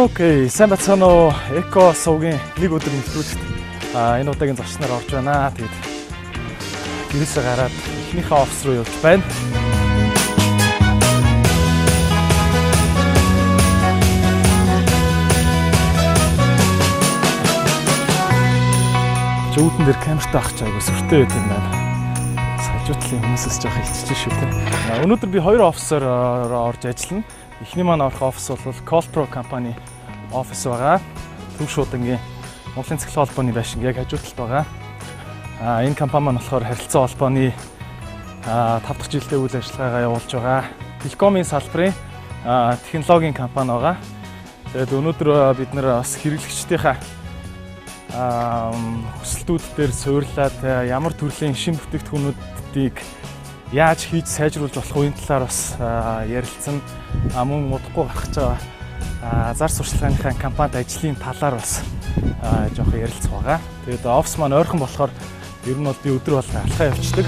Окей, сайн бацгаана уу? Эко сувгийн нэг өдөр нэвтрүүлэгт энэ удаагийн зоч нар орж байна. Тэгээд гэрээсээ гараад эхнийхээ офис руу явж байна. Үүдэн дээр камертай авах чайгуу сүртэй байт юм байна. Сажуутлын хүмүүсээс жоох хичээж шүү дээ. Өнөөдөр би хоёр офисоор орж ажиллана. Эхний маань орох офис бол Colpro компани офис байгаа. Төв шуудангийн Монголын цахилгаан холбооны байшин яг хажууталд байгаа. Энэ компани маань болохоор харилцаа холбооны 5 дахь жилдээ үйл ажиллагаагаа явуулж байгаа. Телекомын салбарын технологийн компани байгаа. Тэгээд өнөөдөр бид нэр бас хэрэглэгчдийнхаа хүсэлтүүд дээр суйрлаад ямар төрлийн шинэ бүтээгдэхүүнүүдийг яаж хийж сайжруулж болох үеийн талаар бас ярилцсан. Мөн удахгүй гарах гэж байгаа зар сурталчилгааныхаа компанид ажлын талаар бас жоох ярилцах байгаа. Тэгээд офис маань ойрхон болохоор ер нь бол би өдөр болгон алхаа явчихдаг.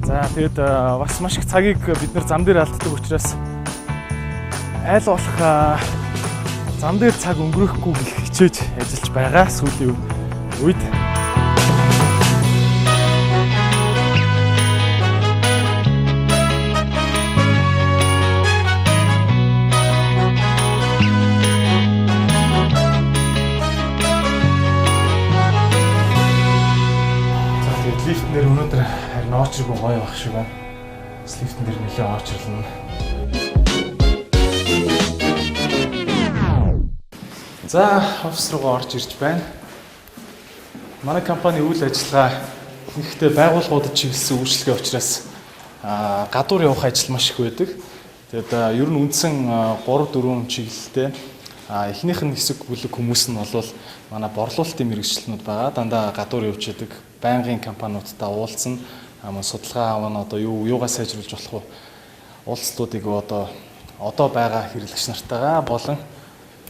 За тэгээд бас маш их цагийг бид нэр зам дээр алддаг учраас айл болох зам дээр цаг өнгөрөхгүй хичээж ажиллаж байгаа сүүлийн үед. Лифтэн дээр өнөөдөр харин очрог гоё байх шиг байна. Лифтэн дээр нэлээд очрлно. За, офис руугаа орж ирж байна. Манай компани үйл ажиллагаа ихтэй байгууллагуудад чиглэсэн үйлчлэгээ учраас гадуур явах ажил маш их байдаг. Тэгээд ер нь үндсэн 3-4 чиглэлтэй. Эхнийх нь хэсэг бүлэг хүмүүс нь бол манай борлуулалтын мэргэжлэнүүд байгаа. Дандаа гадуур явж яадаг. Байнгын компаниудтай уулзсан. Судалгаа авна одоо юугаа сайжруулж болох вэ? Уулзлуудыг одоо байгаа хэрэглэгч нартайгаа болон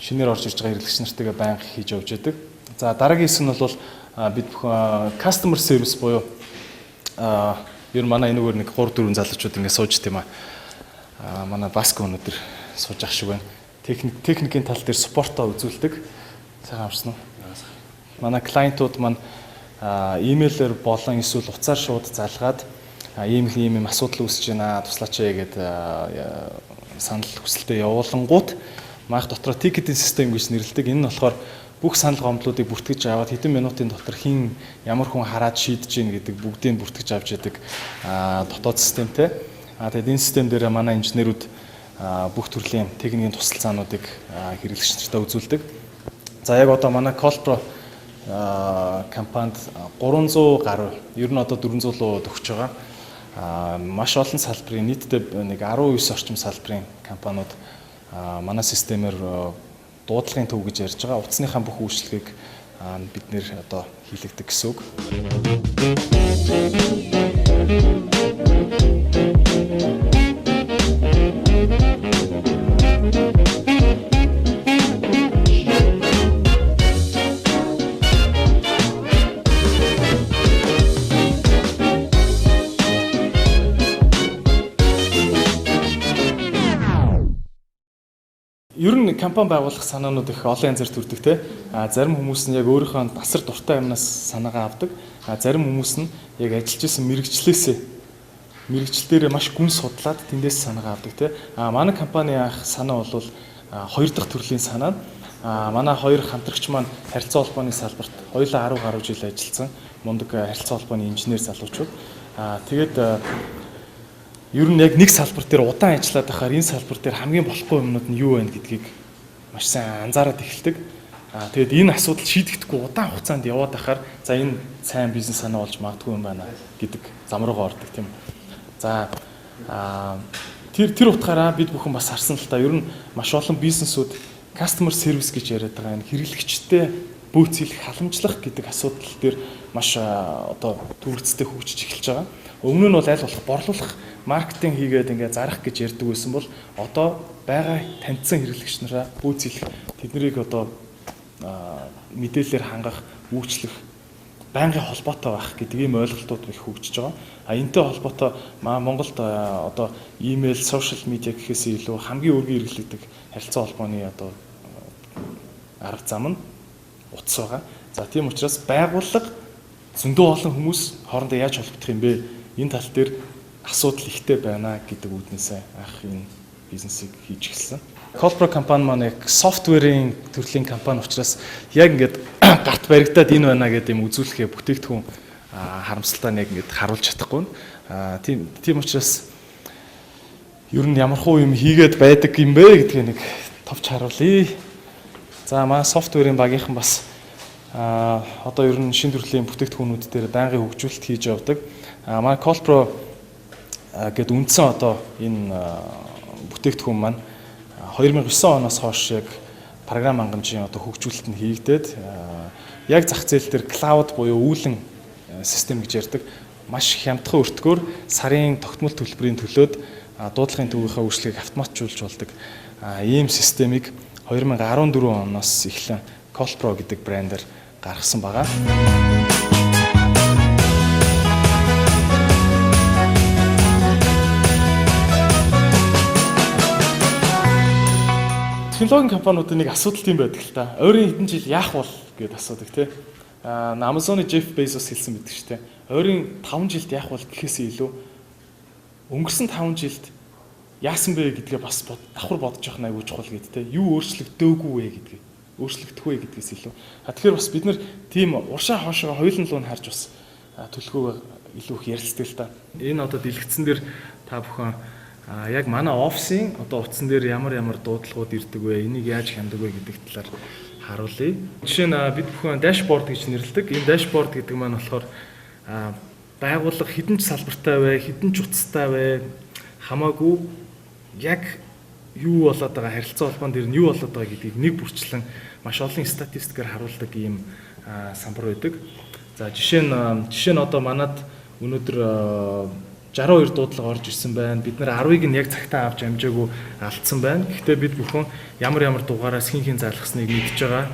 шинээр орж ирж байгаа хэрэглэгч нартайгаа байнга хийж явж яадаг. За дараагийн хэсэг нь бол бид бүхэн customer service буюу ер нь манай энэгээр нэг 3-4 залуучууд ингэ сууж тийм манай баск өнөдөр сууж ах шиг байна. Техникийн тал дээр спортоо үзүүлдэг. Сайхан авсан уу? Манай клиентууд маань имэйлээр болон эсвэл утсаар шууд залгаад ийм асуудал үүсэж байна. Туслаач гэгээд санал хүсэлтэд явуулангууд маах дотроо тикетийн систем гэж нэрлэдэг. Энэ нь болохоор бүх санал гомдлуудыг бүртгэж аваад хэдэн минутын дотор хин ямар хүн хараад шийдэж гин гэдэг бүгдийг бүртгэж авч яадаг дотоод системтэй. Тэгээд энэ систем дээр манай инженерүүд бүх төрлийн техникийн тусалцаануудыг хэрэглэгч нартаа үзүүлдэг. За яг одоо манай Colpro компанид 300 гаруй, ер нь одоо 400 руу төгсөж байгаа. Маш олон салбарын нийтдээ нэг 19 орчим салбарын компаниуд манай системээр дуудлагын төв гэж ярьж байгаа. Утасныхаа бүх үйлчлэгийг бид нэр одоо хийлэгдэг гэсэн үг. Ер нь компани байгуулах санаанууд их олон янзаар төрдөг те. Зарим хүмүүс нь яг өөрийнхөө асар дуртай юмнаас санаагаа авдаг. Зарим хүмүүс нь яг ажиллаж исэн мэрэгчлэлээр маш гүн судлаад тэндээс санаагаа авдаг те. Манай компани анх санаа бол хоёр дахь төрлийн санаа. Манай хоёр хамтрагч маань харилцаа холбооны салбарт хоёулаа 10 гаруй жил ажилласан мундаг харилцаа холбооны инженер залуучууд. Тэгээд ер нь яг нэг салбар дээр удаан ажиллаад байхаар энэ салбар дээр хамгийн болохгүй юмнууд нь юу вэ гэдгийг маш сайн анзаараад эхэлдэг. Тэгээд энэ асуудал шийдэгдэхгүй удаан хугацаанд яваад байхаар за энэ сайн бизнес санаа болж магадгүй юм байна гэдэг зам руугаа ордог тийм. За тэр утгаараа бид бүхэн бас харсан л та ер нь маш олон бизнесүүд customer service гэж яриад байгаа энэ хэрэглэгчтэй бөөцөлөх халамжлах гэдэг асуудал дээр маш одоо төвөгцтэй хөгжиж эхэлж байгаа. Өмнө нь бол аль болох борлуулах маркетинг хийгээд ингээ зарах гэж ярьдаг байсан бол одоо байгаа таньдсан хэрэглэгч нараа бөөцөлөх тэднийг одоо мэдээлэлээр хангах, үйлчлэх байнгын холбоотой байх гэдэг ийм ойлголтууд их хөгжиж байгаа. Энэтэй холбоотой Монголд одоо имэйл, сошиал медиа гэхээс илүү хамгийн өргөн хэрэглэдэг харилцаа холбооны одоо арга зам нь утас байгаа. За тийм учраас байгууллага зөндөө олон хүмүүс хоорондоо яаж холбогдох юм бэ? Энэ тал дээр асуудал ихтэй байна гэдэг үүднээсээ анх энэ бизнесийг хийж эхэлсэн. Colpro компани маань яг софтверийн төрлийн компани учраас яг ингээд гарт баригдаад энэ байна гэдэг юм үзүүлэхээ бүтээгдэхүүн харамсалтай яг ингээд харуулж чадахгүй. Тийм учраас ер нь ямархуу юм хийгээд байдаг юм бэ гэдгийг нэг товч харуулъя. За манай софтверийн багийнхан бас одоо ер нь шинэ төрлийн бүтээгдэхүүнүүд дээр байнгын хөгжүүлэлт хийж явдаг. Манай Colpro гэдэг үндсэн одоо энэ бүтээгдэхүүн маань 2009 оноос хойш яг програм хангамжийн одоо хөгжүүлэлт нь хийгдээд яг зах зээл дээр клауд буюу үүлэн систем гэж ярьдаг маш хямдхан өртгөөр сарын тогтмол төлбөрийн төлөөд дуудлагын төвийнхаа үйлчлэгийг автоматжуулж болдог ийм системийг 2014 оноос эхлэн Colpro гэдэг брэндээр гаргасан байгаа. Технологийн компаниудын нэг асуудал тийм байдаг л та. Ойрын хэдэн жил яах бол гэдээ асуудаг тий. Amazon-ы Jeff Bezos хэлсэн байдаг шүү дээ. Ойрын 5 жилд яах бол гэхээсээ илүү өнгөрсөн 5 жилд яасан бэ гэдгээ бас давхар бодож явах нь аягүй чухал гэдэг тий. Юу өөрчлөгдөөгүй вэ гэдгээ. Өөрчлөгдөх вэ гэдгээс илүү. Тэгэхээр бас бид нар тийм уршаа хоошоо хоёулын луу нь харж бас төлөвлөгөөгөө илүү их ярилцдаг л та. Энэ одоо дэлгэцэн дээр та бүхэн яг манай офисын одоо утсан дээр ямар дуудлагууд ирдэг вэ? Энийг яаж хяндаг вэ гэдэг талаар харуулъя. Жишээ нь бид бүхэн дашборд гэж нэрлэдэг. Энэ дашборд гэдэг маань болохоор байгууллага хэдэн ч салбартай вэ, хэдэн ч утастай вэ хамаагүй яг юу болоод байгаа харилцаа холбоон дээр нь юу болоод байгаа гэдгийг нэг бүрчлэн маш олон статистикээр харуулдаг ийм самбар байдаг. За жишээ нь одоо манад өнөөдөр 62 дуудлага орж ирсэн байна. Бид нэр 10-ыг нь яг цагтаа авч амжаагүй алдсан байна. Гэхдээ бид бүхэн ямар дугаараас хин залгасныг мэдж байгаа.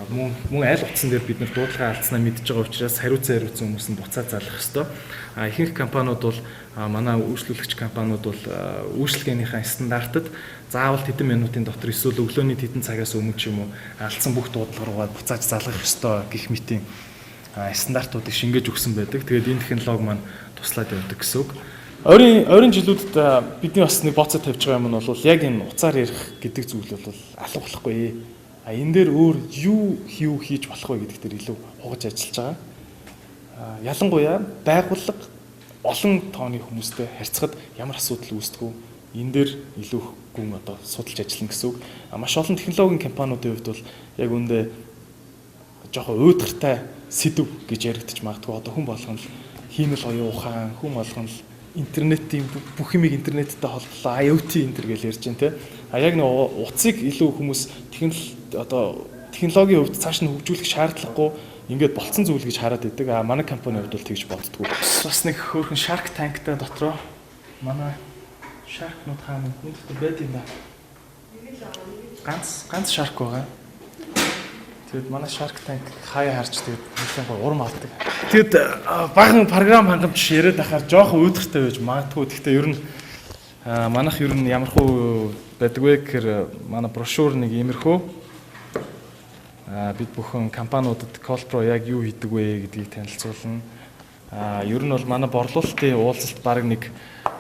Мөн аль утсан дээр бид нар дуудлага алдснаа мэдж байгаа учраас хариуцсан хүмүүс нь буцаад залгах ёстой. Ихэнх компаниуд бол манай үйлчлүүлэгч компаниуд бол үйлчлэгээнийхээ стандартад заавал хэдэн минутын дотор эсвэл өглөөний хэдэн цагаас өмнө ч юм уу алдсан бүх дуудлага руугаа буцааж залгах ёстой гэх мэтийн стандартуудыг шингээж өгсөн байдаг. Тэгээд энэ технологи маань туслаад явдаг гэсэн үг. Ойрын жилүүдэд бидний бас нэг боцоо тавьж байгаа юм нь бол яг энэ уцаар ярих гэдэг зүйл бол алга болохгүй. Энэ дээр өөр юу хийж болох вэ гэдэг дээр илүү хугаж ажиллаж байгаа. Ялангуяа байгууллага олон тооны хүмүүстэй харьцахад ямар асуудал үүсдэг вэ? Энэ дээр илүү гүн одоо судалж ажиллана гэсэн үг. Маш олон технологийн компаниудын хувьд бол яг үүндээ жоохон уйдгартай сэдв гэж яригдчих магадгүй. Одоо хүн болгоно л хиймэл оюун ухаан, хүн болгоно л интернетийн бүх юмыг интернеттэй холбоолоо, IoT энэ төр гэж ярьж байна те. Яг нэг утсыг илүү хүмүүс технологийн хувьд цааш нь хөгжүүлэх шаардлагагүй ингээд болцсон зүйл гэж хараад байдаг. Манай компанийн хувьд бол тэгж боддгоо. Бас нэг хөөрхөн Shark Tank-тай дотроо манай Shark-нууд хаана нэгтэй байд юм ба. Ганц Shark байгаа. Тэгэд манай Shark Tank хаяа харж тэгэд нэгэн гоо урам авдаг. Тэгэд баган програм хангамж яриад ахаар жоохон өөдөртэй байж магадгүй. Гэхдээ ер нь манайх ер нь ямархуу байдаг вэ гэхээр манай брошюр нэг иймэрхүү бид бүхэн компаниудад Colpro яг юу хийдэг вэ гэдгийг танилцуулна. Ер нь бол манай борлуулалтын уулзалт баг нэг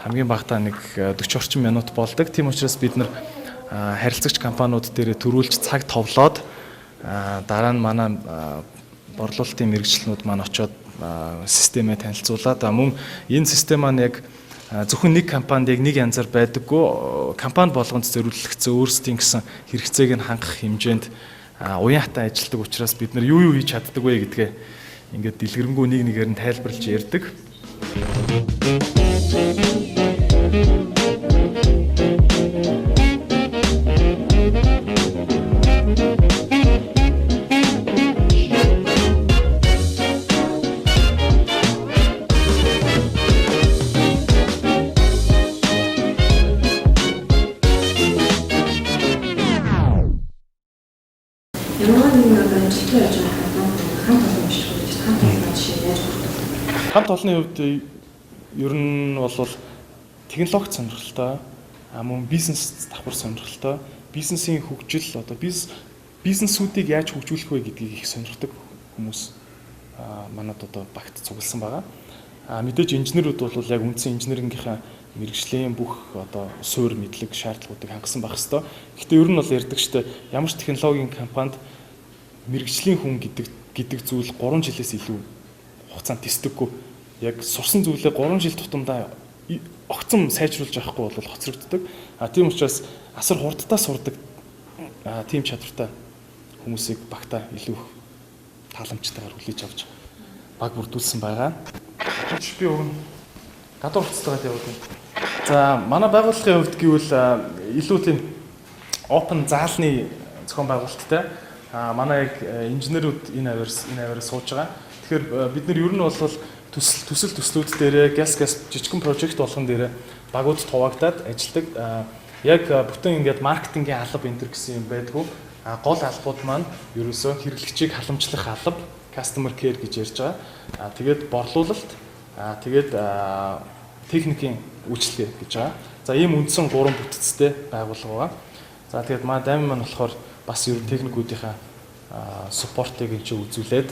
хамгийн багтаа нэг 40 орчим минут болдог. Тийм учраас бид нар харилцагч компаниуд дээр төрүүлж цаг товлоод дараа нь манай борлуулалтын мэргэжлэнүүд маань очоод системээ танилцуулаад мөн энэ систем маань яг зөвхөн нэг компанид яг нэг янзаар байдаггүй компани болгонд зориулагдсан өөрсдийн гэсэн хэрэгцээг нь хангах хэмжээнд уяатай ажилладаг учраас бид нар юу хийж чаддаг вэ гэдгээ ингээд дэлгэрэнгүй нэг нэгээр нь тайлбарлаж ярьдаг. Ямар нэгэн ажилтны ажил хамт олон биш гэж хамт Хамт олонний хувьд ер нь бол технологи сонирхолтой, мөн бизнес давхар сонирхолтой, бизнесийн хөгжил одоо бизнесүүдийг яаж хөгжүүлэх вэ гэдгийг их сонирхдаг хүмүүс манад одоо багт цугласан байгаа. Мэдээж инженерүүд бол яг үндсэн инженерингийнхаа мэрэгжлийн бүх одоо суурь мэдлэг шаардлагуудыг хангасан байх хэвээр. Гэхдээ ер нь бол ярьдаг штэ ямар ч технологийн компанид мэрэгжлийн хүн гэдэг зүйл 3 жилээс илүү хугацаанд тестдэггүй. Яг сурсан зүйлээ 3 жил тутамдаа огцом сайжруулж авахгүй бол хоцрогддог. Тийм учраас асар хурдтай сурдаг тийм чадвартай хүмүүсийг багтаа илүү тааламжтайгаар хүлээж авч баг бүрдүүлсэн байгаа. Би өгнө гадуур хуцалгаад явуулъя. За манай байгууллагын хувьд гэвэл илүү тийм open заалны зохион байгуулалттай. Манай яг инженерүүд энэ аваар сууж байгаа. Тэгэхээр бид нар ер нь бол төслүүд дээрээ газ жижигхэн прожект болгон дээрээ багууд хуваагдаад ажилладаг. Яг бүтэн ингээд маркетингийн алба энэ төр гэсэн юм байдгүй. Гол албууд маань ерөөсөө хэрэглэгчийг халамжлах алба, customer care гэж ярьж байгаа. Тэгээд борлуулалт, тэгээд техникийн үйлчлэгээ гэж байгаа. За ийм үндсэн 3 бүтцтэй байгууллага байгаа. За тэгээд манай дайм маань болохоор бас ер нь техникүүдийнхаа supportыг энэ чинь үзүүлээд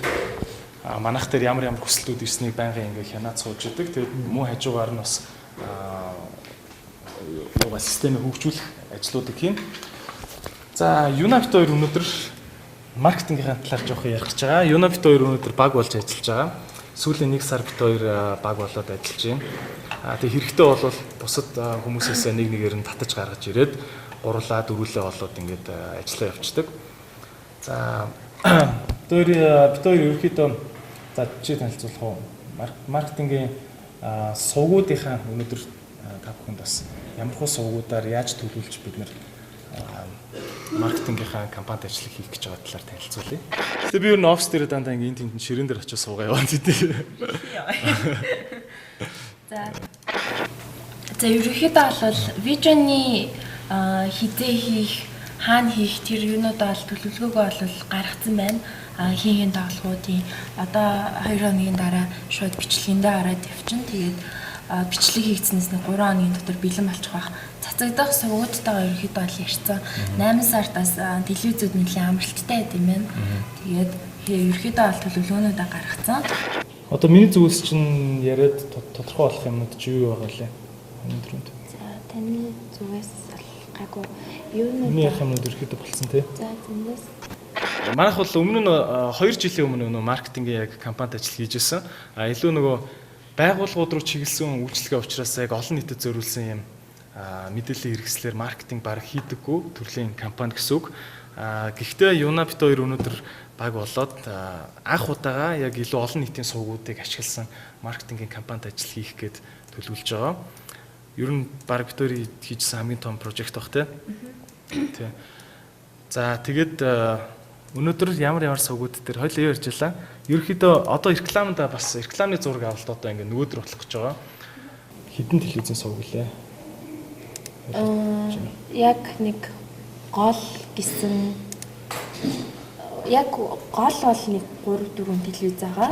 манайх дээр ямар хүсэлтүүд ирснийг байнгын ингээ хянаад сууж идэг. Тэгээд мөн хажуугаар нь бас системийг хөгжүүлэх ажлуудыг хийн. За Unabit 2 өнөөдөр маркетингийн талаар жоох ярих гэж байгаа. Unabit 2 өнөөдөр баг болж ажиллаж байгаа. Сүүлийн 1 сар бит 2 баг болоод ажиллаж байна. Тэгээ хэрэгтэй бол бусад хүмүүсээс нэгээр нь татаж гаргаж ирээд гурлаа дөрвөлээ болоод ингээд ажиллаа явцдаг. За бит 2 ерөөхдөө за чи танилцуулах уу? Маркетингийн сувгуудынхаа өнөөдөр та бүхэнд бас ямар хөө сувгуудаар яаж төлөвлөж бид нар маркетингийнхаа компанид ажиллах хийх гэж байгаа талаар танилцуулъя. Тэгээ би ер нь офис дээр дандаа ингэ энэ ширээн дээр очиж суугаа яваа тийм. За ерөнхийдөө бол вижны хизээ хийх, хаана хийх тэр юунуудаа бол төлөвлөгөөгөө бол гаргацсан байна. Хийхин тоглохуудын одоо 2 хоногийн дараа шууд бичлэгэндээ ороод явчихна. Тэгээд бичлэг хийгдснээс 3 хоногийн дотор бэлэн болчих байх. Цацагдах сувгуудтайгаа ерөнхийдөө бол ярьсан. 8 сартаас телевизүүд нэлийн амралттай байд юм байна. Тэгээд ерөнхийдөө бол төлөвлөгөөнүүдээ гаргацсан. Одоо миний зүгээс чинь яриад тодорхой болох юмнууд чи юу байгаа лээ? Өнөөдрөнд. За таны зүгээс гайгүй юунууд миний юмнууд ерөнхийдөө болсон тий. За зэмлээс Манайх бол өмнө нь 2 жилийн өмнө нөгөө маркетингийн яг компанид ажил хийж байсан. Илүү нөгөө байгууллагууд руу чиглэсэн үйлчлэгээ учраас яг олон нийтэд зориулсан юм мэдээллийн хэрэгслэр маркетинг баг хийдэггүй төрлийн компани гэсэн үг. Гэхдээ Unabit 2 өнөөдөр баг болоод анх удаага яг илүү олон нийтийн сувгуудыг ашигласан маркетингийн компанид ажил хийх гээд төлөвлөж байгаа. Ер нь баг бит 2 хийжсэн хамгийн том прожект баг тий. За тэгээд өнөөдөр ямар сувгууд дээр хоёлаа ярьжлаа. Ерөнхийдөө одоо рекламанд бас рекламны зураг авалт одоо ингээ нөгөөдөр болох гэж байгаа. Хэдэн телевизэн сувг лээ? Яг нэг гол гэсэн яг гол бол нэг 3-4 телевиз байгаа.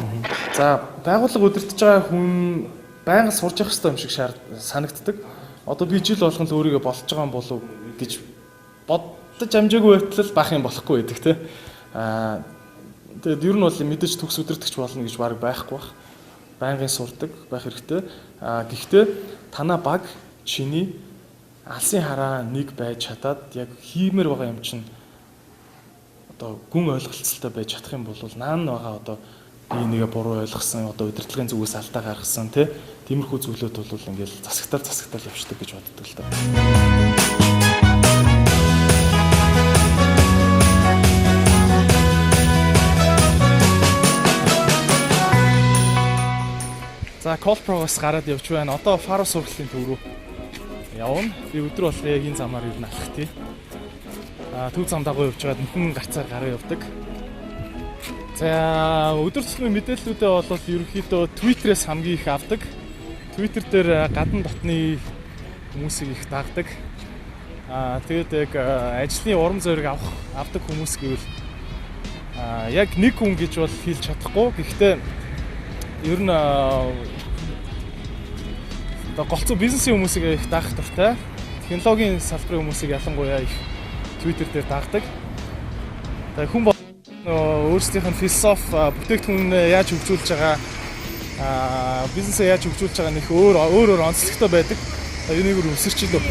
За байгууллага удирдах байгаа хүн байнга сурж явах хэрэгтэй юм шиг санагддаг. Одоо би жил болгон л өөрийгөө болж байгаа юм болов гэж бодож амжаагүй байтал бах юм болохгүй байдаг тий. Тэгээд ер нь бол мэдээж төгс удирдахч болно гэж баг байхгүй бах. Байнгын сурдаг байх хэрэгтэй. Гэхдээ танаа баг чиний алсын хараа нэг байж чадаад яг хиймээр байгаа юм чинь одоо гүн ойлголцолтой байж чадах юм бол наан байгаа одоо би нэгэ буруу ойлгосон одоо удирдлагын зүгээс алдаа гаргасан тиймэрхүү зүйлүүд бол ингээл засагтаар явждаг гэж боддог л доо. За Colpro-гоос гараад явж байна. Одоо Faro сургалтын төв рүү явна. Би өдөр болгоо яг энэ замаар юу алхах тий. Төв зам дагуу явж байгаад нөхөн гарцаар гараа явдаг. За өдөр тутмын мэдээллүүдээ бол ерөнхийдөө Twitter-ээс хамгийн их авдаг. Twitter дээр гадна дотны хүмүүсийг их дагдаг. Тэгээд яг ажлын урам зориг авдаг хүмүүс гэвэл яг нэг хүн гэж бол хэлж чадахгүй. Гэхдээ ер нь голцоо бизнесийн хүмүүсийг их даах дуртай. Технологийн салбарын хүмүүсийг ялангуяа их Twitter дээр дагдаг. Тэгээ хүн өөрсдийнх нь философи бүтээгдэхүүн яаж хөгжүүлж байгаа бизнесээ яаж хөгжүүлж байгаа нөх өөр онцлогтой байдаг. Энийг өсөрч илүү.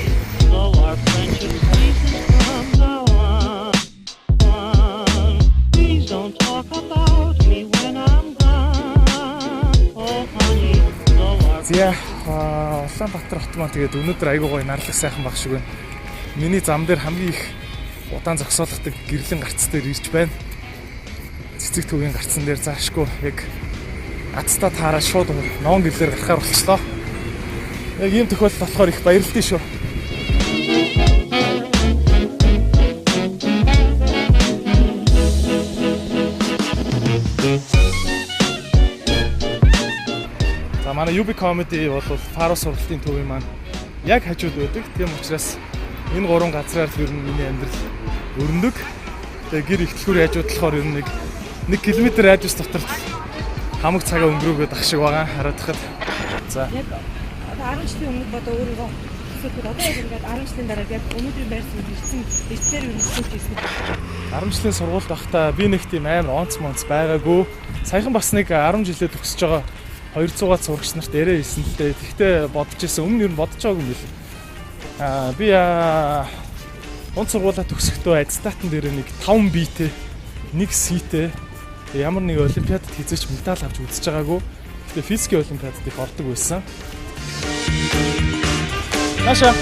Зя Улаанбаатар хот маань тэгээд өнөөдөр айгуу гоё нарлах сайхан баг шиг байна. Миний зам дээр хамгийн их удаан зогсоолгодог гэрлэн гарц дээр ирж байна. Цэцэг төвийн гарцсан дээр заашгүй яг Ацтаа таараа шууд ноон гэрлэр гарахаар болчлоо. Яг ийм тохиолдол болохоор их баярлалтай шүү. За манай UB Comedy бол Faro сургалтын төвийн маань яг хажууд байдаг. Тийм учраас энэ гурван газраар ер нь миний амьдрал өрнөдөг. Тэгээ гэр ихтлгүүрийн хажууд болохоор ер нь 1 км радиус дотор хамаг цагаа өнгөрөөгөөд ах шиг байгаа харагдахад. За. Яг 10 жилийн өмнө бодоо өөрийгөө хэсэгүүд одоо яг ингээд 10 жилийн дараа яг өнөөдөр байрсан ирсэн эцээр юу нэгсэн гэсэн. 10 жилийн сургуульд байхдаа би нэг тийм амар онц байгаагүй. Саяхан бас нэг 10 жилээ төгсөж байгаа 200-аад сурагч нарт яриа хийсэн л дээ. Тэгтээ бодож ирсэн. Өмнө нь бодож байгаагүй юм билээ. Би онц сургуулаа төгсөхдөө аттестатн дээр нэг 5 биетэй, 1 ситэй ямар нэг олимпиадад хизээч медаль авч үзэж байгаагүй. Гэтэ физикийн олимпиадад их ордог байсан. Наша.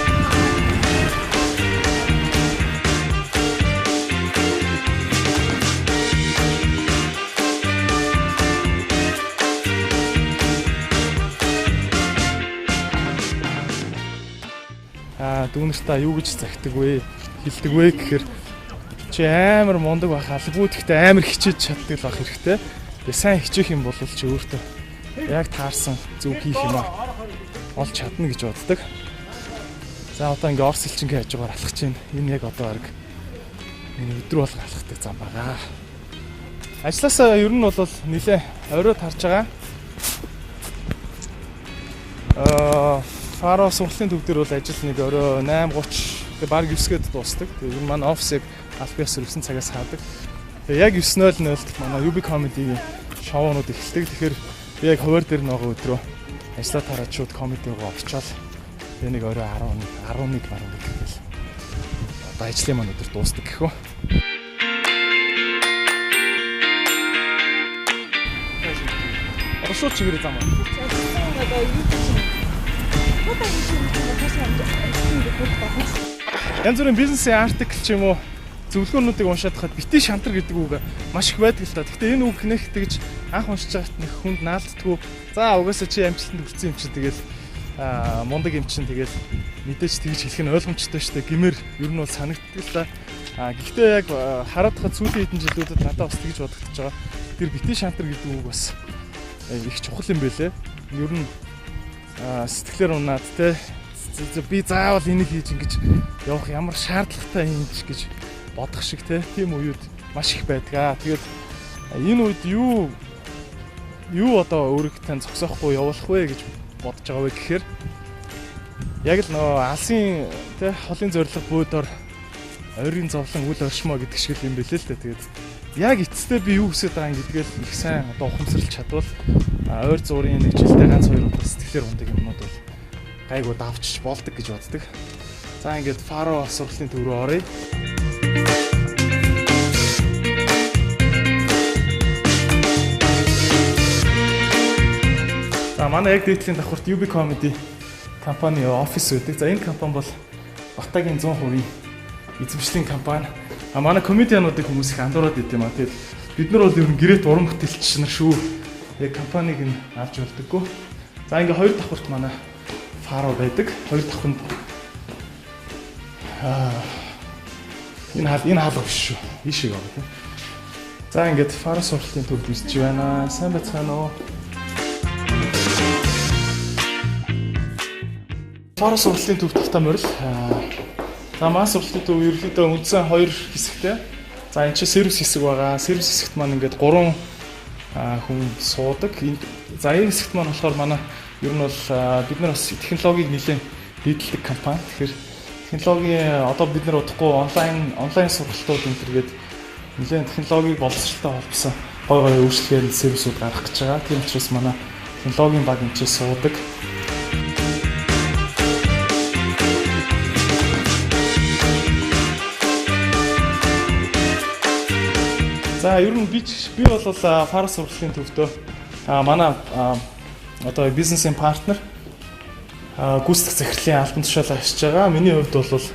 Дүүнэртээ юу гэж загтдаг вэ? Хилдэг вэ гэхээр чи амар мундаг байх алгүй гэхдээ амар хичээж чаддаг байх хэрэгтэй. Тэгээ сайн хичээх юм бол чи өөртөө яг таарсан зөв хийх юм аа олж чадна гэж боддог. За одоо ингээ Орос элчингийн хажуугаар алхаж байна. Энэ яг одоо баг миний өдрө болго алхахдаг зам байгаа. Ажлаасаа ер нь бол нэлээ оройд харж байгаа. Faro сургалтын төв дээр бол ажил нэг орой 8:30 тэгээ баг 9-гээд дуусдаг. Тэгээ манай офисыг албан ёсоор 9 цагаас хаадаг. Тэгээ яг 9:00-д манай UB Comedy-ийн шоунууд эхэлдэг. Тэгэхээр би яг хуваар дээр нөгөө өдрөө ажлаа тараад шууд комеди руу орчоод тэгээ нэг орой 11 гэвэл одоо ажлын маань өдөр дуустдаг гэхүү. Шууд чигээр зам аа. Янз бүрийн бизнесийн артикл ч юм уу зөвлөгөөнүүдийг уншаад хахад битгий шантар гэдэг үг маш их байдаг л та. Гэхдээ энэ үг нэх тэгж анх уншиж байгаад нэг хүнд наалддаггүй. За угаасаа чи амжилтанд хүрсэн юм чинь тэгэл мундаг юм чинь тэгэл мэдээж тэгж хэлэх нь ойлгомжтой шүү дээ. Гэмээр ер нь бол санагддаг л та. Гэхдээ яг хараад хахад сүүлийн хэдэн жилүүдэд надад бас тэгж бодогдож байгаа. Тэр битгий шантар гэдэг үг бас их чухал юм байлээ. Ер нь сэтгэлээр унаад те би заавал энийг хийж ингэж явах ямар шаардлагатай юм гэж бодох шиг те тийм үед маш их байдаг. Тэгээд энэ үед юу одоо өөригтэй зогсоохгүй явуулах вэ гэж бодож байгаа вэ гэхээр яг л нөгөө алсын те холын зориг бөөдор ойрын зовлон үл оршмоо гэдэг шиг юм бэлээ л те. Тэгээд яг эцэстээ би юу хүсэж байгаа юм гэдгээл их сайн одоо ухамсарлаж чадвал ойр зургийн нэг жилдээ ганц хоёр удаа сэтгэлээр ундаг юмнууд бол гайгүй давчиж болдог гэж боддог. За ингээд Faro сургалтын төв рүү оръё. За манай яг дээдлийн давхарт UB Comedy компани офис үүдэг. За энэ компани бол Батагийн 100% эзэмшлийн компани. Манай комедиануудыг хүмүүс их андуураад байт юм аа. Тэгээд бид нар бол ер нь гэрээт уран бүтээлч нар шүү. Яг компаниг нь авч явдаггүй. За ингээ хоёр давхарт манай Faro байдаг. Хоёр давханд энэ хаалга биш шүү. Ийшээ яваа тийм. За ингээд Faro сургалтын төвд ирж байна. Сайн байцгаана уу? Faro сургалтын төв тавтаа морил. За маань сургалтын төв ерөнхийдөө үндсэн 2 хэсэгтэй. За энэ чинь сервис хэсэг байгаа. Сервис хэсэгт маань ингээд 3 хүн суудаг. За энэ хэсэгт маань болохоор манай ер нь бол бид нар бас технологиг нэлээд дийдэлдэг компани. Тэгэхээр технологийн одоо бид нар удахгүй онлайн сургалтууд энэ төргээд нэлээд технологиг боловсралтай холбосон гой өөрчлөлтийн сервисүүд гаргах гэж байгаа. Тийм учраас манай технологийн баг энэ чинь суудаг. За ер нь би бол фара сургалтын төвдөө манай одоо бизнесийн партнер гүйцэтгэх захирлын албан тушаалаа хийж байгаа. Миний хувьд бол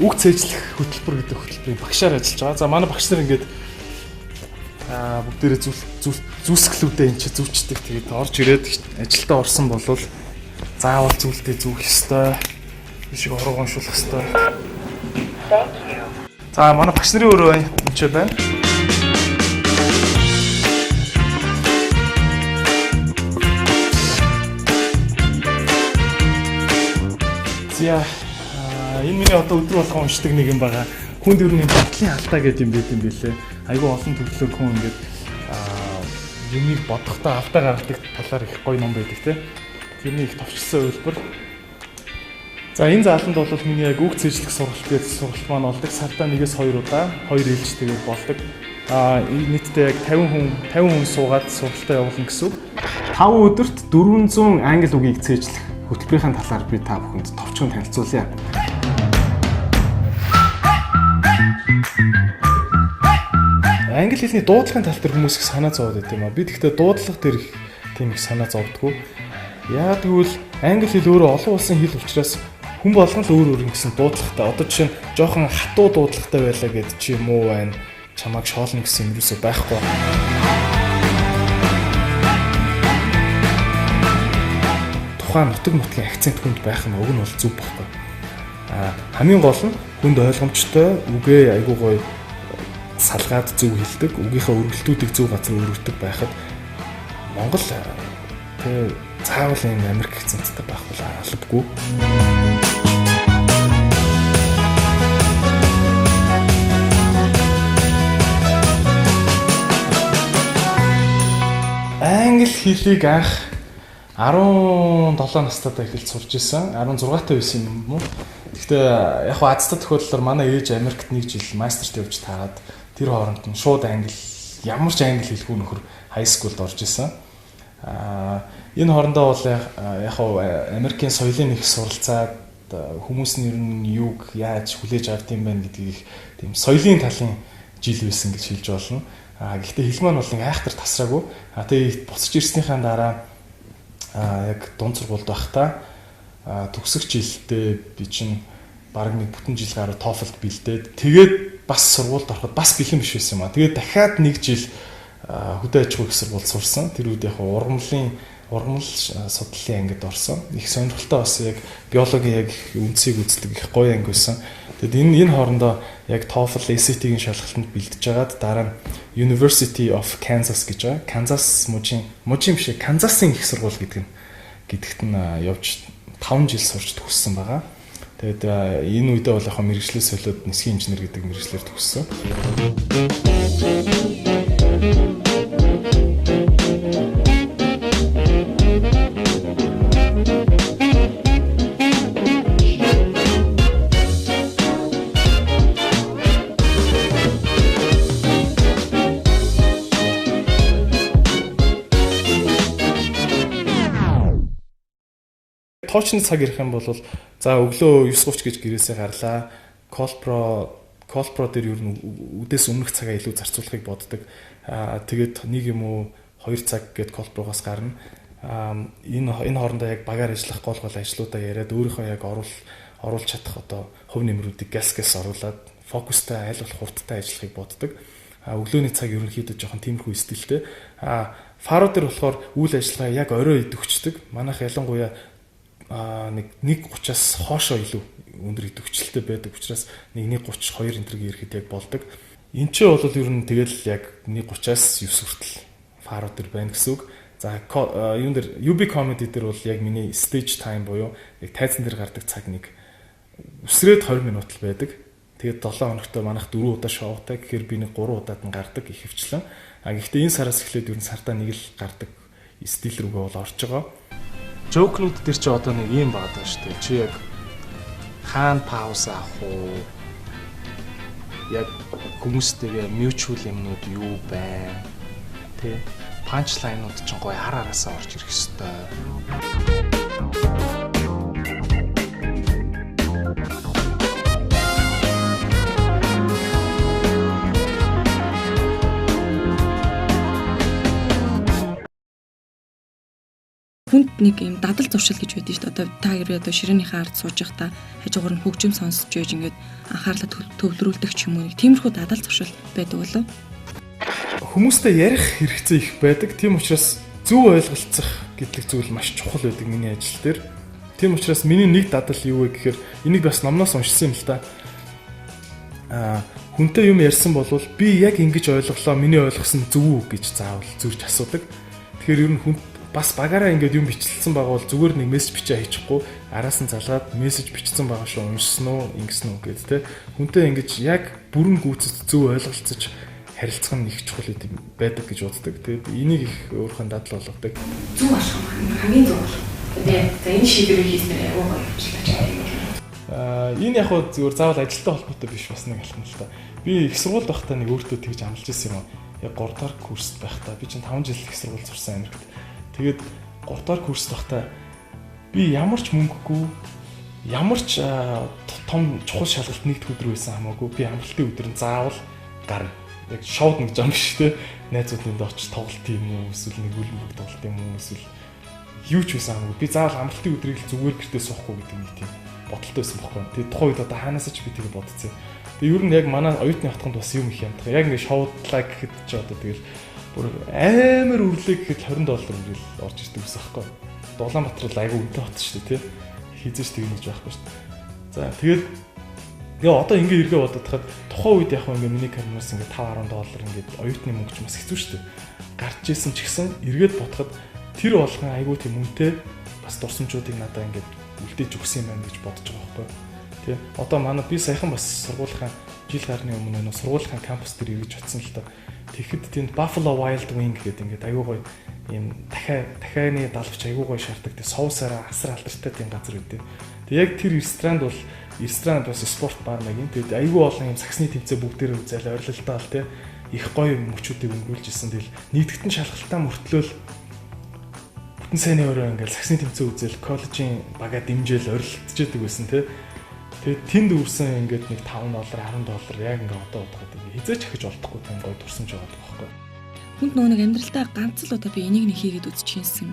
үг цээжлэх хөтөлбөр гэдэг хөтөлбөрийн багшаар ажиллаж байгаа. За манай багш нар ингээд бүгдээрээ зүсгэлүүдээ энэ чи зүвчдэг. Тэгээд орж ирээд ажилдаа орсон бол заавал зүйлдээ зүүх ёстой. Бишиг орог уншуулах ёстой. За манай багш нарын өөрөө энэ ч байна. За энэ миний одоо өдөр болгон уншдаг нэг юм байгаа. Хүнд ер нь бодлын алдаа гэдэг юм байт юм билээ. Айгүй олон төрлөөр хүн ингээд юмыг бодохдоо алдаа гаргадаг талаар их гоё ном байдаг те. Тэрний их товчсон үйлбэр. За энэ зааланд бол миний яг үг цээжлэх сургалт гэдэг сургалт маань болдог. Сартаа 1-2 удаа 2 ээлж тэгээд болдог. Нийтдээ яг 50 хүн суугаад сургалтаа явуулна гэсэн үг. 5 өдөрт 400 англи үгийг цээжлэх хөтөлбөрийн талаар би та бүхэнд товчхон танилцуулъя. Англи хэлний дуудлагын тал дээр хүмүүс их санаа зовоод байт юм а. Би тэгтээ дуудлага дээр тийм их санаа зовдгоо. Яг тэгвэл англи хэл өөрөө олон улсын хэл учраас хүн болгон л өөр гэсэн дуудлагатай. Одоо жишээ нь жоохон хатуу дуудлагатай байлаа гэд чи муу байна, чамайг шоолно гэсэн юм юусоо байхгүй. Тухайн нутаг нутгийн акцент хүнд байх нь уг нь бол зүг байхгүй. Хамгийн гол нь хүнд ойлгомжтой, үгээ айгуу гоё салгаад зөв хэлдэг, үгийнхээ өргөлтүүдийг зөв газар өргөдөг байхад Монгол тэг заавал энэ Америк акценттай байх бол албагүй. Англи хэлийг анх 17 настайдаа эхэлж сурж исэн. 16 таа байсан юм уу? Гэхдээ яг хаа азтай тохиолдолд манай ээж Америкт 1 жил мастерт явж таагаад тэр хооронд нь шууд англи ямар ч англи хэлгүй нөхөр хай скулд орж исэн. Энэ хоорондоо бол яг хаа Америкийн соёлын их суралцаад хүмүүс нь ер нь юуг яаж хүлээж авт юм бэ гэдгийг тийм соёлын талын жил байсан гэж хэлж болно. Гэхдээ хэл маань бол нэг айхтар тасраагүй. Тэгээ буцаж ирснийхаа дараа яг дунд сургуульд байхдаа төгсөх жилдээ би чинь бараг нэг бүтэн жил гаруй TOEFL-д бэлдээд тэгээд бас сургуульд ороход бас бэлэн биш байсан юм а. Тэгээд дахиад 1 жил хөдөө аж ахуйн сургуульд сурсан. Тэр үед яг ургамал судлалын ангид орсон. Их сонирхолтой бас яг биологийн яг үндсийг үздэг их гоё анги байсан. Тэгэд энэ хоорондоо яг TOEFL, ACT-ийн шалгалтанд бэлдэж байгаад дараа нь University of Kansas гэж байгаа. Канзас мужийн биш Канзасын их сургууль гэдэгт нь явж 5 жил сурч төгссөн байгаа. Тэгэд энэ үедээ бол яг мэргэжлээ солиод нисхийн инженер гэдэг мэргэжлэр төгссөн. Тоочны цаг ирэх юм бол за өглөө 9:30 гэж гэрээсээ гарлаа. Колпро дээр ер нь үдээс өмнөх цагаа илүү зарцуулахыг боддог. Тэгээд 1 юм уу 2 цаг гээд колпрогоос гарна. Энэ хоорондоо яг багаар ажиллах гол ажлуудаа яриад өөрийнхөө яг оруулж чадах одоо хувь нэмрүүдийг gas оруулаад фокустай аль болох хурдтай ажиллахыг боддог. Өглөөний цаг ерөнхийдөө жоохон тиймэрхүү стилтэй. Фаро дээр болохоор үйл ажиллагаа яг орой идэвхждэг. Манайх ялангуяа нэг 1:30-аас хоошоо илүү өндөр идэвхжлэлтэй байдаг учраас 1:30 2 энтергийн ирэхэд яг болдог. Энд чинь бол ер нь тэгэл яг 1:30-аас 9 хүртэл фаро дээр байна гэсэн үг. За юун дээр UB comedy дээр бол яг миний stage time буюу яг тайзан дээр гардаг цаг нэг өсрээд 20 минут л байдаг. Тэгээд 7 хоногт манайх 4 удаа шоутай гэхээр би нэг 3 удаад нь гардаг их хвчлэн. Гэхдээ энэ сараас эхлээд ер нь сартаа нэг л гардаг стил рүүгээ бол орж байгаа. Жокнууд дээр чи одоо нэг юм баадаг шүү дээ. Чи яг хаана пауз авах уу? Яг хүмүүстэйгээ mutual юмнууд юу байна? Тэ панчлайнууд ч гоё араасаа орж ирэх хэвээр. Хүнд нэг юм дадал зуршил гэж байдсан шүү дээ. Одоо та хоёр одоо ширээнийхээ ард сууж байхдаа хажуугаар нь хөгжим сонсож байж ингээд анхаарлаа төвлөрүүлдэг ч юм уу. Тиймэрхүү дадал зуршил байдаг болов? Хүмүүстэй ярих хэрэгцээ их байдаг. Тийм учраас зөв ойлголцох гэдэг зүйл маш чухал байдаг миний ажил дээр. Тийм учраас миний нэг дадал юу вэ гэхээр энийг бас номноос уншсан юм л да. Хүнтэй юм ярьсан бол би яг ингэж ойлголоо, миний ойлгосон зөв үү гэж заавал зурж асуудаг. Тэгэхээр ер нь хүн бас багаараа ингээд юм бичлсэн байгаа бол зүгээр нэг мессеж бичээ хийчихгүй араас нь залгаад мессеж бичсэн байгаа шүү уншсан уу ингэсэн үү гэд тэ хүнтэй ингэж яг бүрэн гүйцэд зөв ойлголцож харилцах нь их чухал байдаг гэж боддог. Тэгээд энийг их өөрхөн дадал болгодог. Зөв ашиг хамгийн зөв болох. Тэгээд энэ шийдвэрийг хийснээр яг гоё хэмжлэж байгаа. Энэ яг хөө зүгээр заавал ажилтай холбоотой биш бас нэг алхам л та. Би их сургуульд байхдаа нэг өөртөө тэгж амлаж ирсэн юм. Яг 3 дахь курст байхдаа би чинь 5 жил их сургууль сурсан Америкт. Тэгээд 3 дахь курст байхдаа би ямар ч мөнгөгүй ямар ч том чухал шалгалт нэгд өдөр байсан хамаагүй би амралтын өдөр нь заавал гарна. Яг шоуд нэг жам биш те. Найзуудын дэ очиж тоглолт юм уу эсвэл нэг үлэмбэг тоглолт юм уу эсвэл юу ч байсан хамаагүй би заавал амралтын өдрийг л зүгээр гэртээ суухгүй гэдэг нэг тийм бодолтой байсан байхгүй. Тэгээд тухайн үед одоо хаанаас ч би тэгээ бодцсон. Тэгээд ер нь яг манай оюутны хатганд бас юм их яндаг. Яг ингэ шоудлаа гэхэд ч одоо тэгэл бүр амар үрлээ гэхэд $20 үрэл орж ирдэг ус аахгүй. Улаанбаатар бол айгүй үнэтэй хот шүү дээ, тий. Хизээч тэгнэ гэж байхгүй шүү дээ. За тэгээд яа одоо ингээ эргээ бодоод тахад тухайн үед яг ингээ миний кармаас ингээ $5-10 ингээ оюутны мөнгө ч бас хэцүү шүү дээ. Гарч исэн ч гэсэн эргээд бодоход тэр болгон айгүй тийм үнэтэй бас дурсамжуудыг надад ингээ үлдээж өгсөн юм байна гэж бодож байгаа байхгүй. Тий. Одоо манай би саяхан бас сургуулийн жил гарны өмнө нөө сургуулийн кампус дээр ирж очсон л та. Тэгэхэд тэнд Buffalo Wild Wing гэдэг ингээд аягүй гоё ийм дахианы далавч аягүй гоё шаарддаг тийм соусаараа асар алдартай тийм газар үүдээ. Тэг яг тэр ресторан бас спорт бар маягийн. Тэгээд аягүй олон ийм саксны тэмцээн бүгдээрээ үзэл ойрлолтой бол тийм их гоё мөчүүдийг өнгөрүүлж исэн. Тэгэл нийтгэтэн шалгалтаа мөртлөөл бүтэн сайны өрөө ингээд саксны тэмцээн үзэл коллежийн бага дэмжээл ойрлолтжээдэг байсан тийм. Тэгээд тэнд үрсэн ингээд нэг $5 $10 яг ингээд одоо бодоход хизээч ахиж олдохгүй тийм гоё турсамж байгаа байхгүй. Хүнд нөгөө нэг амьдралдаа ганц л удаа би энийг нэг хийгээд үзчихсэн.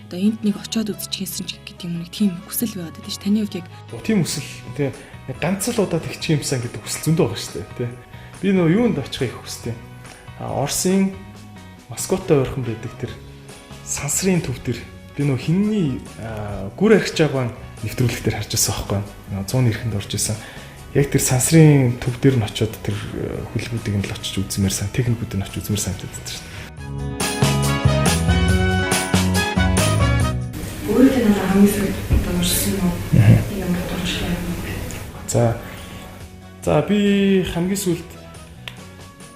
Одоо энд нэг очиод үзчихсэн ч гэдэг юм нэг тийм хүсэл байгаад байдаг ш. Таны хувьд яг тийм хүсэл тийм ганц л удаа тэгчих юмсан гэдэг хүсэл зөндөө байгаа шүү дээ тийм. Би нөгөө юунд очихыг хүсдэг. Орсын маскоттой ойрхон байдаг тэр сансрын төв төр би нөгөө хинний гүр архичаагаан нэвтрүүлэг дээр харж байсан байхгүй. 100 нэрэхэнд орж исэн. Яг тэр сансрын төв дээр нь очиод тэр хөлбүүдийг нь л очиж үзмээр сан, техникүүдийг нь очиж үзмээр санагдаад байна шүү дээ. Өөрөөр хэлбэл хамгийн сүүлд уншсан юм уу? Ямар дурчлаа юм. За би хамгийн сүүлд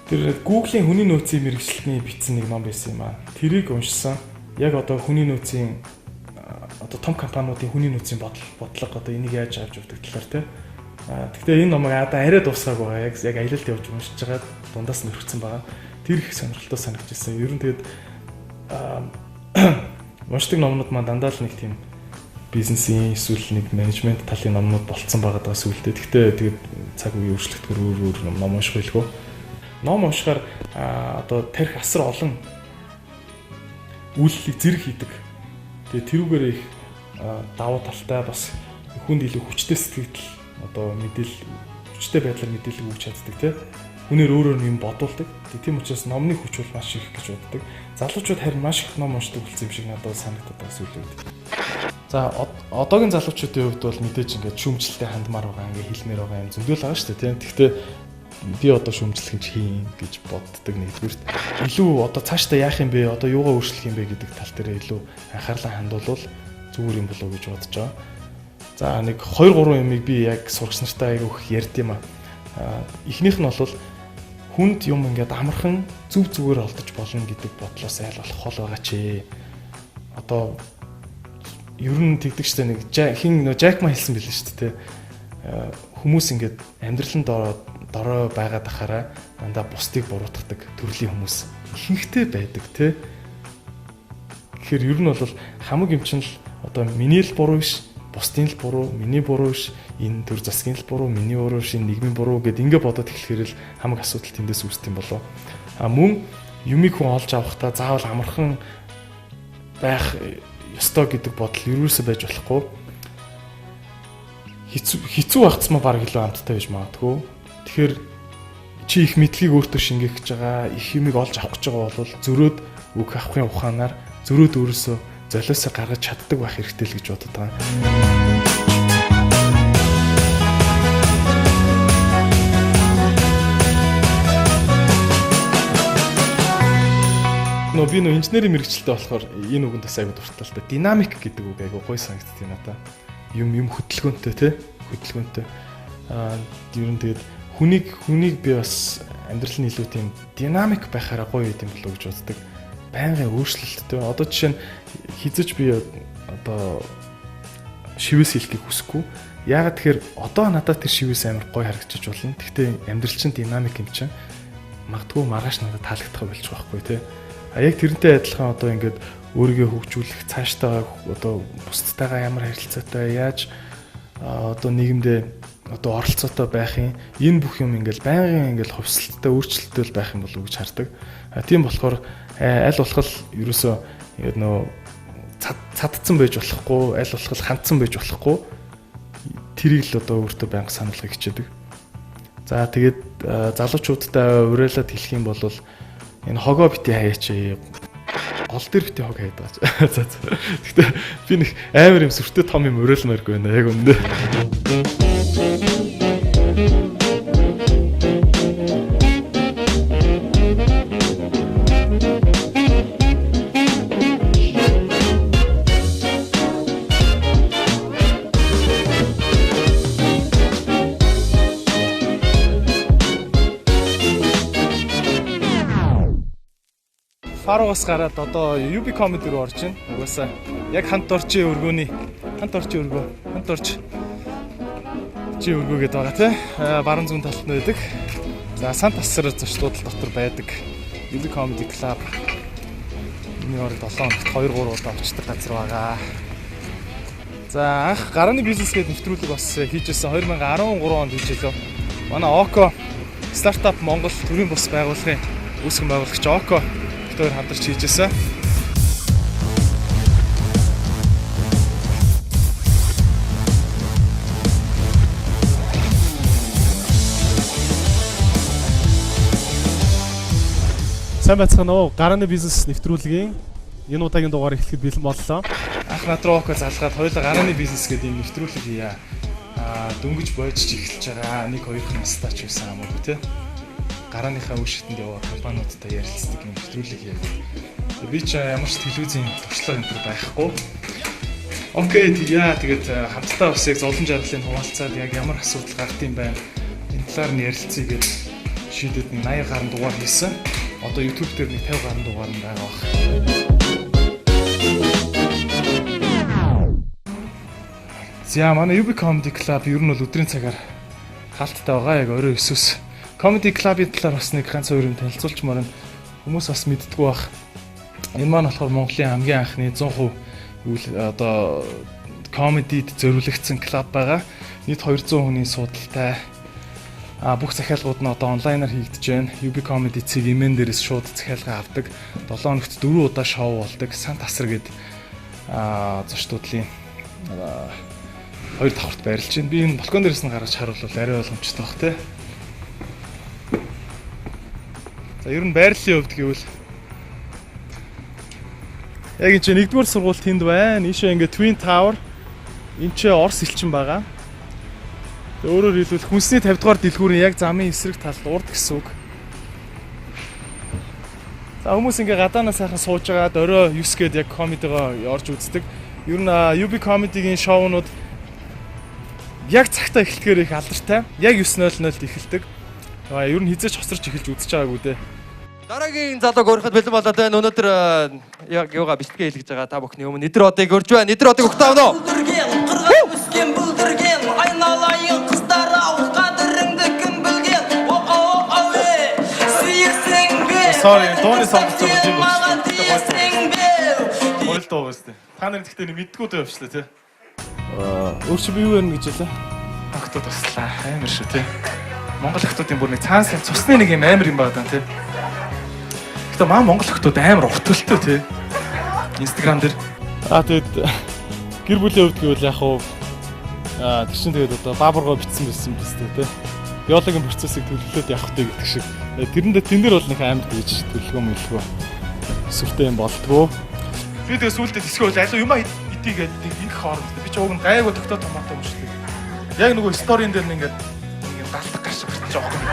тэр Google-ийн хүний нөөцийн мэргэжилтний бичсэн нэг ном байсан юм аа. Тэрийг уншсан. Яг одоо хүний нөөцийн одоо том компаниудын хүний нөөцийн бодлого одоо энийг яаж авч явдаг талаар тийм. Гэхдээ энэ номыг одоо арай дуусгаагүй байгаа. Яг аялалд явж уншиж байгаа дундаас нь өргөцсөн байгаа. Тэр их сонирхолтой санагдчихсан. Ер нь тэгээд уншдаг номнууд маань дандаа л нэг тийм бизнесийн эсвэл нэг менежмент талын номнууд болцсон байгаа даа сүултээ. Гэхдээ тэгээд цаг үеийн өөрчлөлтөөр өөр ном унших байлгүй. Ном уншихаар одоо тарих асар олон үйлчлэлийг зэрэг хийдэг. Тэгээд тэрүүгээр их давуу талтай бас хүнд илүү хүчтэй сэтгэл одоо хүчтэй байдлаар мэдээлэл өгч чаддаг тийм. Хүнээр өөрөөр юм бодуулдаг. Тийм учраас номны хүч бол маш их гэж боддог. Залуучууд харин маш их ном уншдаг болсон юм шиг надад санагдаад байгаа сүлээд. За одоогийн залуучуудын хувьд бол мэдээж ингээд шүүмжлэлтэй хандмаар байгаа, ингээд хэлмээр байгаа юм зөндөл байгаа шүү дээ тийм. Гэхдээ би одоо шүүмжлэх гэж хийн гэж боддог нэгдүгürt. Илүү одоо цаашдаа яах юм бэ? Одоо юугаа өөрчлөх юм бэ гэдэг тал дээр илүү анхаарлаа хандуулвал зүгээр юм болов уу гэж бодож байгаа. За нэг 2-3 юмыг би яг сурагч нартай айгүйх ярьд юм аа. Эхнийх нь бол хүнд юм ингээд амархан зүг зүгээр олдож болно гэдэг бодлоос айл болох хол байгаа ч. Одоо ер нь тэгдэгчтэй нэг хин нөө Жак Ма хэлсэн билээ шүү дээ. Хүмүүс ингээд амьдралын дорой байгаад ахаараа дандаа бусдыг буруутгадаг төрлийн хүмүүс ихэнхтэй байдаг тий. Тэгэхээр ер нь бол хамаг юм чинь л одоо миний л буруу биш, бусдын л буруу, миний буруу биш, энэ төр засгийн л буруу, миний буруу биш, нийгмийн буруу гэд ингэ бодоод эхлэхээр л хамаг асуудал тэндээс үүсдэг юм болоо. Мөн юмыг хүн олж авахдаа заавал амархан байх ёстой гэдэг бодол ерөөсөө байж болохгүй. Хэцүү багцмаа баг илүү амттай байж магадгүй. Тэгэхээр чи их мэдлэгийг өөртөө шингээх гэж байгаа, их юмыг олж авах гэж байгаа бол зөрөөд үг авахын ухаанаар зөрөөд өөрөөсөө золиосоо гаргаж чаддаг байх хэрэгтэй л гэж бодод байгаа. Би нөө инженерийн мэргэжилтэй болохоор энэ үгэнд бас аягүй дуртай л да. Динамик гэдэг үг аягүй гоё санагддаг юм надаа. Юм хөдөлгөөнтэй тий. Хөдөлгөөнтэй. Ер нь тэгээд хүнийг би бас амьдрал нь илүү тийм динамик байхаараа гоё юм болов уу гэж боддог. Байнгын өөрчлөлттэй. Одоо жишээ нь хизэж би одоо шивээс хэлхийг хүсэхгүй. Яагаад тэгэхээр одоо надад тэр шивээс амар гоё харагдчих болно. Гэхдээ амьдрал чинь динамик юм чинь магадгүй маргааш надад таалагдах болж байгаа байхгүй тий. Яг тэрнтэй адилхан одоо ингээд өөрийгөө хөгжүүлэх цаашдаа одоо бусдтайгаа ямар харилцаатай яаж одоо нийгэмдээ одоо оролцоотой байх юм энэ бүх юм ингээд байнгын ингээд хувьсалттай өөрчлөлттэй байх юм болов уу гэж хардаг. Тийм болохоор аль болох ерөөсөө ингээд нөө цадцсан байж болохгүй аль болох хандсан байж болохгүй тэрийг л одоо өөртөө байнга сануулгыг хичээдэг. За тэгээд залуучуудтай уриалаад хэлэх юм бол энэ хогоо бити хаяач гол дээр бити хог хаяад байгаа. За. Гэхдээ би нэг амар юм сүртэй том юм уриалмааргүй байна яг үндэ. Фаругаас гараад одоо UB comedy руу орж байна. Угаасаа яг хант орчийн өргөөний хант орчийн өргөө гэдэг байгаа тий. Баруун зүүн талд нь байдаг. За Сант Асар зочдууд дотор байдаг UB comedy club. Миний орд 7 хоногт 2-3 удаа очдог газар байгаа. За анх гарааны бизнес гэдэг нэвтрүүлэг бас хийжсэн 2013 онд хийжлээ. Манай Око стартап Монгол төрийн бус байгууллагын үүсгэн байгуулагч Око тэр хамтарч хийжсэн. Сайн байцгаана уу? Гарааны бизнес нэвтрүүлгийн энэ удаагийн дугаар эхлэхэд бэлэн боллоо. Анх над руу Око залгаад хоёулаа гарааны бизнес гэдэг юм нэвтрүүлэг хийя. Дөнгөж боожж эхэлж байгаа 1-2 настай ч байсан хамаагүй тий. Гарааныхаа үе шатнд яваа компаниудтай ярилцдаг юм нэвтрүүлэг хийгээд. Би ч ямар ч телевизийн туршлага энэ байхгүй. Окей тэгээд хамтдаа бас яг зовлон жаргалын хуваалцаад яг ямар асуудал гарт юм байна. Энэ талаар нь ярилцъя гэж шийдээд 80 гаруй дугаар хийсэн. Одоо YouTube дээр нэг 50 гаруй дугаар нь байгаа баг. За манай UB Comedy Club ер нь бол өдрийн цагаар хаалттай байгаа яг орой 9-с. Comedy Club-ийн талаар бас нэг ганц хоёр юм танилцуулчмаар нь хүмүүс бас мэддэггүй байх. Энэ маань болохоор Монголын хамгийн анхны 100% одоо комедид зориулагдсан клуб байгаа. Нийт 200 хүний суудалтай. Бүх захиалгууд нь одоо онлайнаар хийгдэж байна. UB Comedy цэг имэн дээрээс шууд захиалга авдаг. 7 хоногт 4 удаа шоу болдог. Сант Асар гээд зочдуудлын 2 давхарт байрлаж байна. Би энэ балкон дээрээс нь гаргаж харуулвал арай боломжтой бах тий. За ер нь байрлалын хувьд гэвэл яг энэ чинь 1-р сургууль тэнд байна. Ийшээ ингээ Twin Tower. Энд ч Орос элчин байгаа. Өөрөөр хэлбэл хүнсний 50-р дэлгүүрийн яг замын эсрэг талд урд гэсэн үг. За хүмүүс ингээ гадаанаас сайхан сууж байгаа орой 9 гээд яг комедигоо орж үздэг. Ер нь UB Comedy-гийн шоунууд яг цагтаа эхлэхээр их алдартай. Яг 9:00-д эхэлдэг. Ер нь хизээч хосрч эхэлж үзэж байгаагүй дээ. Дараагийн залууг урахад бэлэн болоод байна. Өнөөдөр яг юугаа бичлэгээ хийлгэж байгаа та бүхний өмнө Нидэр одыг урьж байна. Нидэр одыг өгтөө авна уу? Sorry, дууны сонголцоо гэж юм байна. Ойлтоо өстэй. Та нар гэхдээ мэдгүй дөө явчлаа тий. Өөр чи бий юу вэ гэж хэлээ? Охтод туслаа. Амар шүү тий. Монгол охтодын бүр нэг цаансан цусны нэг юм амар юм байна тий. Гэхдээ маа монгол охтод амар уртөлтөө тий. Instagram дээр тэгээд гэр бүлийн хувьд гэвэл яг уу тэр чинь тэгээд одоо баабургоо битсэн байсан биз дээ тий. Биологийн процессыг төлөвлөлөөд явах хэрэгтэй гэдэг шиг. Тэрэндээ тэн дээр бол нэг амар гэж төлөвлөгөө мөлгөө сүртэй юм болтгоо. Би тэгээд сүүлдээ тэсгэл алуу юмаа идийгээд нэг хооронд би ч уг нь гайгүй тогтоод томоотой юм шүү дээ. Яг нөгөө сторийн дээр нэг ингээд галдаг гаш гарч байгаа юм.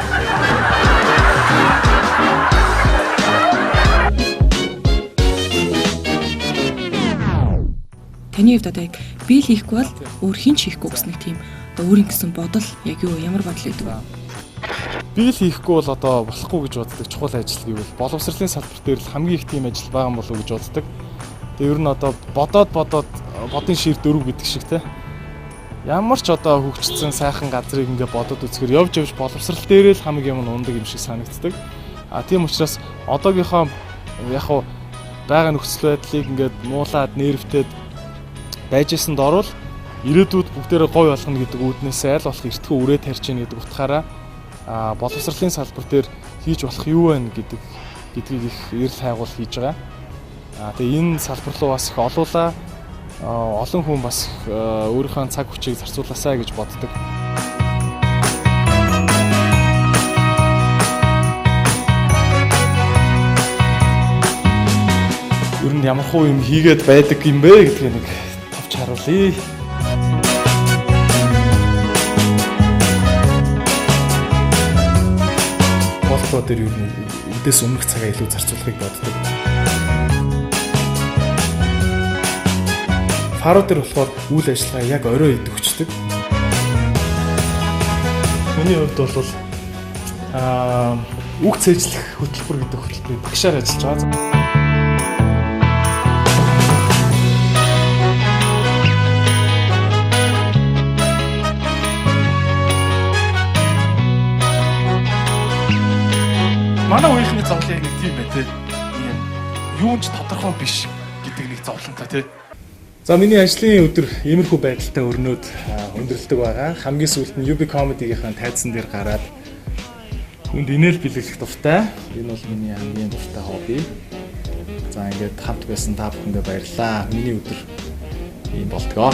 Таны хувьд одоо яг бий л хийхгүй бол өөр хин ч хийхгүй гэсэн нэг тийм одоо өөрийн гэсэн бодол яг юу ямар бодол өгдөг вэ? Бий л хийхгүй бол одоо болохгүй гэж боддог чухал ажил гэвэл боловсролын салбар дээр л хамгийн их тийм ажил байгаа юм болов уу гэж боддог. Тэгээ ер нь одоо бодын шир дөрөв гэдэг шиг те. Ямар ч одоо хөгжсөн сайхан газрыг ингээ бодод үзэхээр явж боловсрол дээрээ л хамгийн юм ундаг юм шиг санагддаг. Тийм учраас одоогийнхоо яг хуу байгаа нөхцөл байдлыг ингээд муулаад нервтээд байжсанд орвол ирээдүйд бүгдээрээ говь болгоно гэдэг үүднээс аль болох эртхөө үрээ тарьж ийн гэдэг утгаараа боловсролын салбар дээр хийж болох юу вэ гэдгийг их эрэл хайгуул хийж байгаа. Тэгээ энэ салбар руу бас их олуулаа олон хүн бас өөрийнхөө цаг хүчийг зарцуулаасаа гэж боддог. Ер нь ямар хуу юм хийгээд байдаг юм бэ гэдгийг нэг товч харуулъя. Болтоо дээр ер нь үдээс өмнөх цагаа илүү зарцуулахыг боддог. Фаруу дээр болохоор үйл ажиллагаа яг орой идэх хүчтэй. Миний хувьд бол үг цээжлэх хөтөлбөр гэдэг хөтөлбөрийн багшаар ажиллаж байгаа. Манай үеийнхний зовлон нэг тийм бай тээ. Юун ч тодорхой биш гэдэг нэг зовлонтой тээ. За миний ажлын өдөр иймэрхүү байдалтай өрнөд өндөрлөдөг байгаа. Хамгийн сүүлд нь UB Comedy-ийн тайзан дээр гараад хүнд инээл бэлгэлэх дуртай. Энэ бол миний хамгийн дуртай хобби. За ингээд хамт байсан та бүхэндээ баярлалаа. Миний өдөр ийм болтгоо.